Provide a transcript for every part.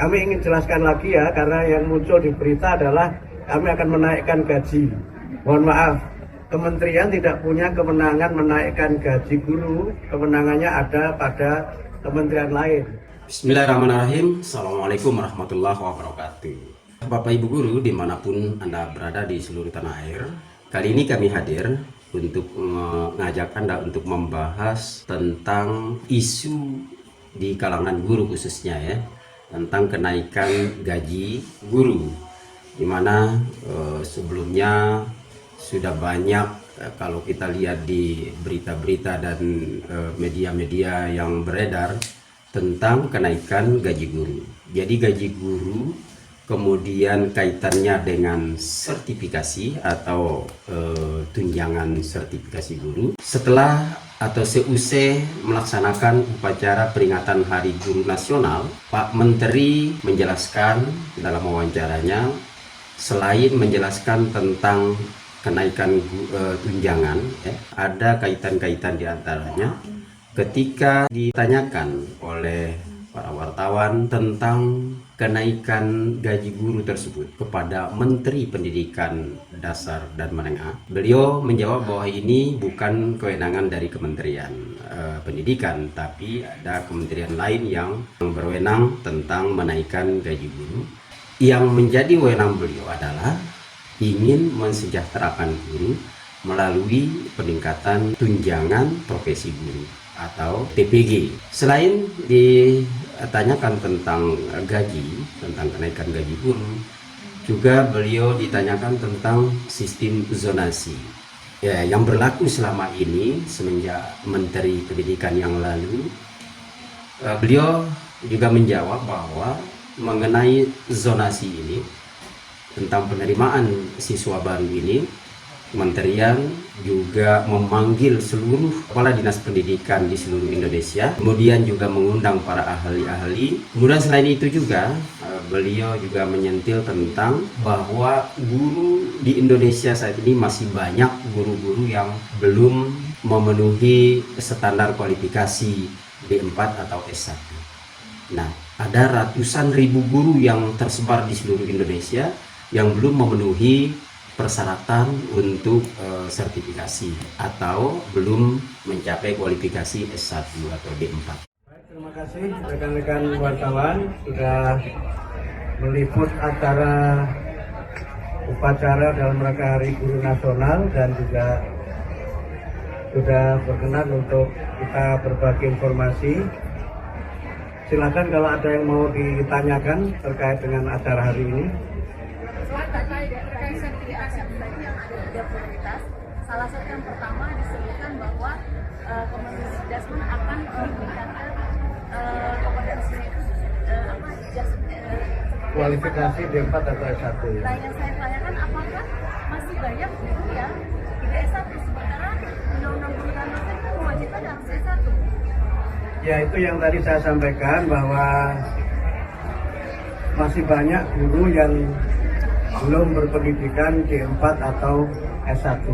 kami ingin jelaskan lagi ya, karena yang muncul di berita adalah kami akan menaikkan gaji. Mohon maaf, kementerian tidak punya kewenangan menaikkan gaji guru, kewenangannya ada pada kementerian lain. Bismillahirrahmanirrahim. Assalamualaikum warahmatullahi wabarakatuh. Bapak Ibu Guru dimanapun Anda berada di seluruh tanah air, kali ini kami hadir untuk mengajak Anda untuk membahas tentang isu di kalangan guru khususnya ya, tentang kenaikan gaji guru, dimana sebelumnya sudah banyak kalau kita lihat di berita-berita dan media-media yang beredar tentang kenaikan gaji guru. Jadi gaji guru kemudian kaitannya dengan sertifikasi atau tunjangan sertifikasi guru. Setelah atau seusai melaksanakan upacara peringatan Hari Guru Nasional, Pak Menteri menjelaskan dalam wawancaranya, selain menjelaskan tentang kenaikan tunjangan, ada kaitan-kaitan diantaranya ketika ditanyakan oleh para wartawan tentang kenaikan gaji guru tersebut kepada Menteri Pendidikan Dasar dan Menengah, beliau menjawab bahwa ini bukan kewenangan dari Kementerian Pendidikan, tapi ada kementerian lain yang berwenang tentang menaikkan gaji guru. Yang menjadi wewenang beliau adalah ingin mensejahterakan guru melalui peningkatan tunjangan profesi guru atau TPG. Selain ditanyakan tentang gaji, tentang kenaikan gaji guru, juga beliau ditanyakan tentang sistem zonasi ya, yang berlaku selama ini semenjak Menteri Pendidikan yang lalu. Beliau juga menjawab bahwa mengenai zonasi ini, tentang penerimaan siswa baru ini, Kementerian juga memanggil seluruh kepala dinas pendidikan di seluruh Indonesia, kemudian juga mengundang para ahli-ahli. Kemudian selain itu juga beliau juga menyentil tentang bahwa guru di Indonesia saat ini masih banyak guru-guru yang belum memenuhi standar kualifikasi D4 atau S1. Nah, ada ratusan ribu guru yang tersebar di seluruh Indonesia yang belum memenuhi persyaratan untuk sertifikasi atau belum mencapai kualifikasi S1 atau D4. Baik, terima kasih rekan-rekan wartawan sudah meliput acara upacara dalam rangka Hari Guru Nasional dan juga sudah berkenan untuk kita berbagi informasi. Silakan kalau ada yang mau ditanyakan terkait dengan acara hari ini. Terkait sertifikasi tadi yang ada 3 prioritas, salah satu yang pertama disebutkan bahwa Kemenrisdasmen akan meningkatkan kompetensi Kualifikasi D4 atau S1. Nah, yang saya tanyakan, apakah masih banyak guru yang tidak S1, sementara Undang-Undang Guru dan Dosen kan mewajibkan harus S1? Ya, itu yang tadi saya sampaikan bahwa masih banyak guru yang belum berpendidikan D4 atau S1.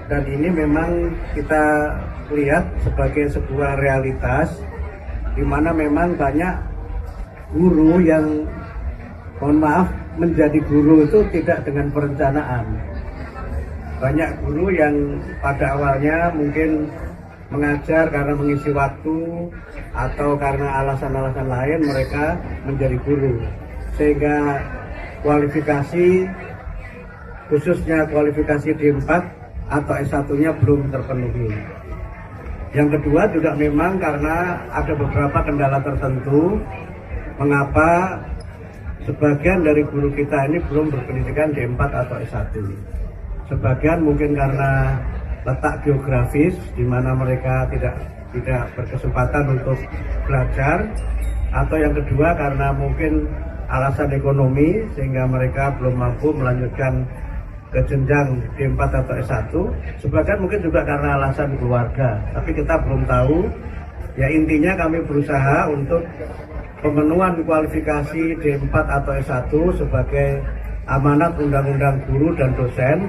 Dan ini memang kita lihat sebagai sebuah realitas di mana memang banyak guru yang, mohon maaf, menjadi guru itu tidak dengan perencanaan. Banyak guru yang pada awalnya mungkin mengajar karena mengisi waktu atau karena alasan-alasan lain mereka menjadi guru, sehingga kualifikasi khususnya kualifikasi D4 atau S1-nya belum terpenuhi. Yang kedua juga memang karena ada beberapa kendala tertentu mengapa sebagian dari guru kita ini belum berpendidikan D4 atau S1. Sebagian mungkin karena letak geografis di mana mereka tidak berkesempatan untuk belajar, atau yang kedua karena mungkin alasan ekonomi sehingga mereka belum mampu melanjutkan ke jenjang D4 atau S1. Sebagian mungkin juga karena alasan keluarga, tapi kita belum tahu. Ya, intinya kami berusaha untuk pemenuhan kualifikasi D4 atau S1 sebagai amanat Undang-Undang Guru dan Dosen,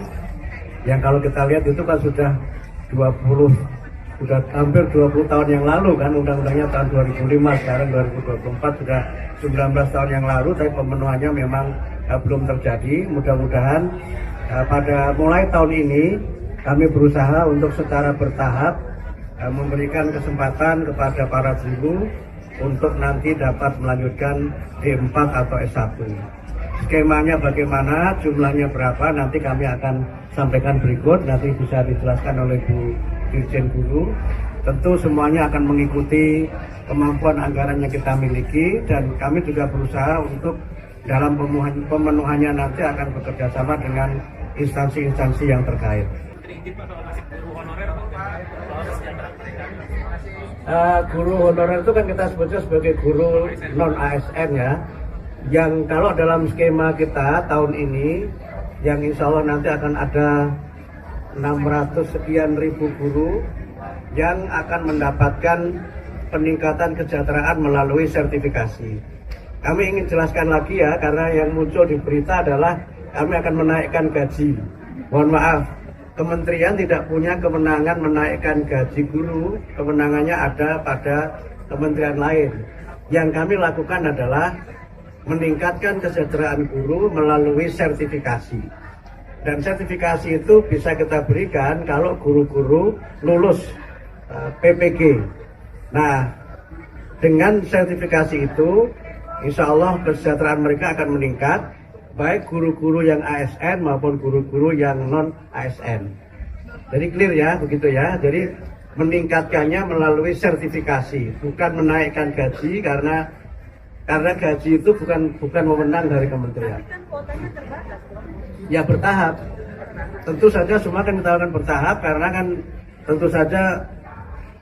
yang kalau kita lihat itu kan sudah 20 sudah hampir 20 tahun yang lalu kan, undang-undangnya tahun 2005, sekarang 2024 sudah 19 tahun yang lalu, tapi pemenuhannya memang belum terjadi. Mudah-mudahan pada mulai tahun ini kami berusaha untuk secara bertahap memberikan kesempatan kepada para guru untuk nanti dapat melanjutkan D4 atau S1. Skemanya bagaimana, jumlahnya berapa, nanti kami akan sampaikan berikut, nanti bisa dijelaskan oleh Bu Dirjen Guru. Tentu semuanya akan mengikuti kemampuan anggaran yang kita miliki, dan kami juga berusaha untuk dalam pemenuhannya nanti akan bekerja sama dengan instansi-instansi yang terkait. Guru honorer itu kan kita sebutnya sebagai guru non ASN ya, yang kalau dalam skema kita tahun ini, yang insya Allah nanti akan ada 600 sekian ribu guru yang akan mendapatkan peningkatan kesejahteraan melalui sertifikasi. Kami ingin jelaskan lagi ya, karena yang muncul di berita adalah kami akan menaikkan gaji. Mohon maaf, kementerian tidak punya kewenangan menaikkan gaji guru, kewenangannya ada pada kementerian lain. Yang kami lakukan adalah meningkatkan kesejahteraan guru melalui sertifikasi. Dan sertifikasi itu bisa kita berikan kalau guru-guru lulus PPG. Nah, dengan sertifikasi itu, insya Allah kesejahteraan mereka akan meningkat, baik guru-guru yang ASN maupun guru-guru yang non ASN. Jadi clear ya, begitu ya. Jadi meningkatkannya melalui sertifikasi, bukan menaikkan gaji, karena gaji itu bukan wewenang dari kementerian. Tapi kan kuotanya terbatas, Bro. Ya bertahap. Tentu saja semua kan kita akan bertahap, karena kan tentu saja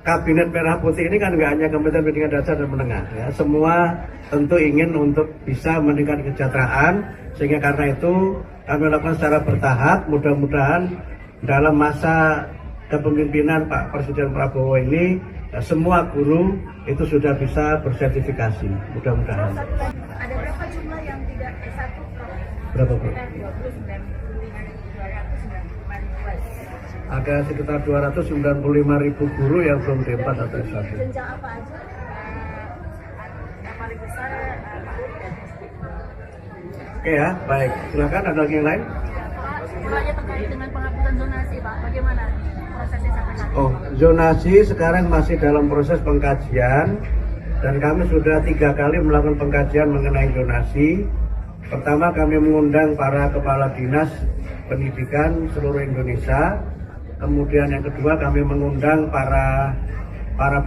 Kabinet Merah Putih ini kan nggak hanya Kementerian Pendidikan Dasar dan Menengah ya, semua tentu ingin untuk bisa meningkatkan kesejahteraan, sehingga karena itu kami lakukan secara bertahap. Mudah-mudahan dalam masa kepemimpinan Pak Presiden Prabowo ini semua guru itu sudah bisa bersertifikasi, mudah-mudahan. Ada berapa jumlah yang tidak S1? Berapa Bu? 29.595. Ada sekitar 295.000 guru yang belum D4 atau S1. Jenjang apa aja? Yang paling besar Oke ya, baik. Silakan, ada lagi yang lain? Pak, mulanya terkait dengan penghapusan zonasi, Pak. Bagaimana prosesnya sampai saat ini? Oh, zonasi sekarang masih dalam proses pengkajian, dan kami sudah 3 kali melakukan pengkajian mengenai zonasi. Pertama, kami mengundang para kepala dinas pendidikan seluruh Indonesia. Kemudian yang kedua, kami mengundang para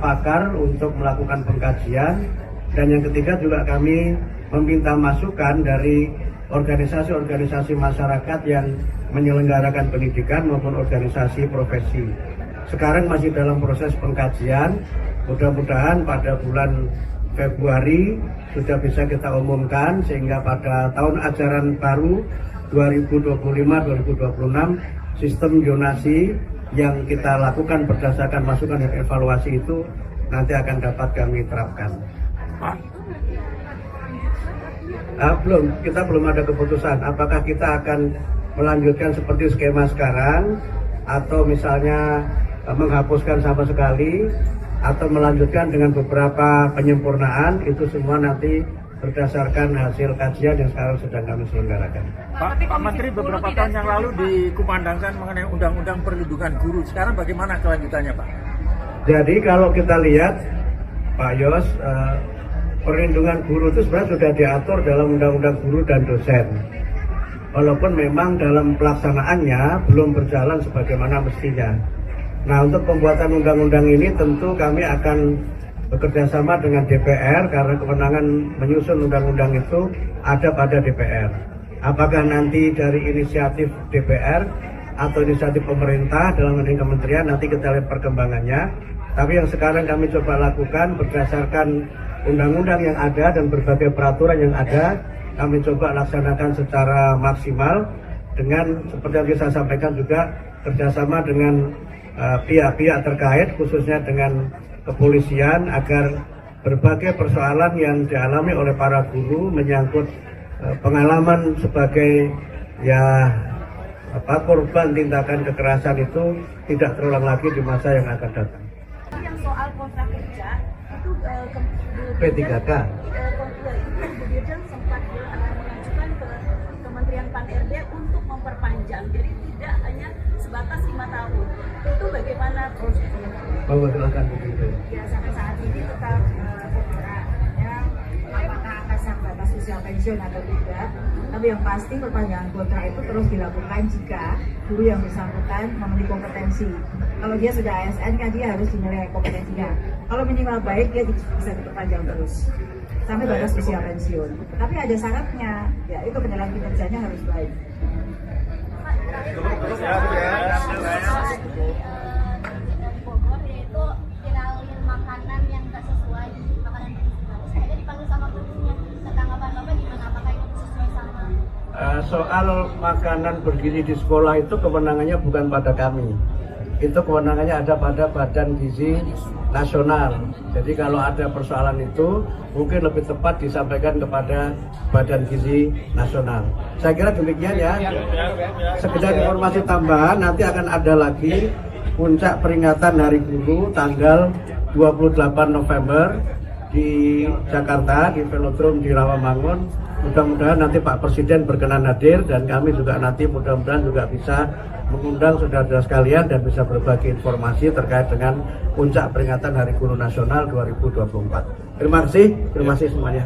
pakar untuk melakukan pengkajian. Dan yang ketiga juga kami meminta masukan dari organisasi-organisasi masyarakat yang menyelenggarakan pendidikan maupun organisasi profesi. Sekarang masih dalam proses pengkajian. Mudah-mudahan pada bulan Februari sudah bisa kita umumkan, sehingga pada tahun ajaran baru 2025-2026 sistem zonasi yang kita lakukan berdasarkan masukan dan evaluasi itu nanti akan dapat kami terapkan. Kita belum ada keputusan apakah kita akan melanjutkan seperti skema sekarang, atau misalnya menghapuskan sama sekali, atau melanjutkan dengan beberapa penyempurnaan. Itu semua nanti berdasarkan hasil kajian yang sekarang sedang kami selenggarakan. Pak Menteri beberapa tahun yang lalu dikumandangkan mengenai Undang-Undang Perlindungan Guru. Sekarang bagaimana kelanjutannya, Pak? Jadi kalau kita lihat, Pak Yos, perlindungan guru itu sebenarnya sudah diatur dalam Undang-Undang Guru dan Dosen. Walaupun memang dalam pelaksanaannya belum berjalan sebagaimana mestinya. Nah, untuk pembuatan undang-undang ini tentu kami akan bekerja sama dengan DPR, karena kewenangan menyusun undang-undang itu ada pada DPR. Apakah nanti dari inisiatif DPR atau inisiatif pemerintah dalam kementerian, nanti kita lihat perkembangannya. Tapi yang sekarang kami coba lakukan berdasarkan undang-undang yang ada dan berbagai peraturan yang ada, kami coba laksanakan secara maksimal dengan seperti yang saya sampaikan juga kerjasama dengan pihak-pihak terkait, khususnya dengan kepolisian, agar berbagai persoalan yang dialami oleh para guru menyangkut pengalaman sebagai korban tindakan kekerasan itu tidak terulang lagi di masa yang akan datang. soal kontrak kerja itu P3K. Bu Dirjen sempat mengajukan ke Kementerian Pan-RB untuk memperpanjang, jadi tidak hanya sebatas 5 tahun. Itu bagaimana prosesnya? Oh, silakan begitu. Ya, sampai saat ini tetap kontraknya apakah akan sampai batas usia pensiun atau tidak, tapi yang pasti perpanjangan kontrak itu terus dilakukan jika guru yang bersangkutan memenuhi kompetensi. Kalau dia sudah ASN kan dia harus dinilai kompetensinya. Kalau minimal baik dia bisa diperpanjang terus sampai batas usia pensiun. Tapi ada syaratnya, yaitu penilaian kinerjanya harus baik. Bogor yaitu viralin makanan yang tak sesuai, makanan yang harus ada dipanggil sama gurunya. Tanggapan Bapak gimana? Apakah itu sesuai sama? Soal makanan bergizi di sekolah itu kewenangannya bukan pada kami. Itu kewenangannya ada pada Badan Gizi Nasional. Jadi kalau ada persoalan itu mungkin lebih tepat disampaikan kepada Badan Gizi Nasional. Saya kira demikian ya. Sekedar informasi tambahan, nanti akan ada lagi puncak peringatan Hari Guru tanggal 28 November di Jakarta, di Velodrome di Rawamangun. Mudah-mudahan nanti Pak Presiden berkenan hadir dan kami juga nanti mudah-mudahan juga bisa mengundang saudara-saudara sekalian dan bisa berbagi informasi terkait dengan puncak peringatan Hari Guru Nasional 2024. Terima kasih semuanya.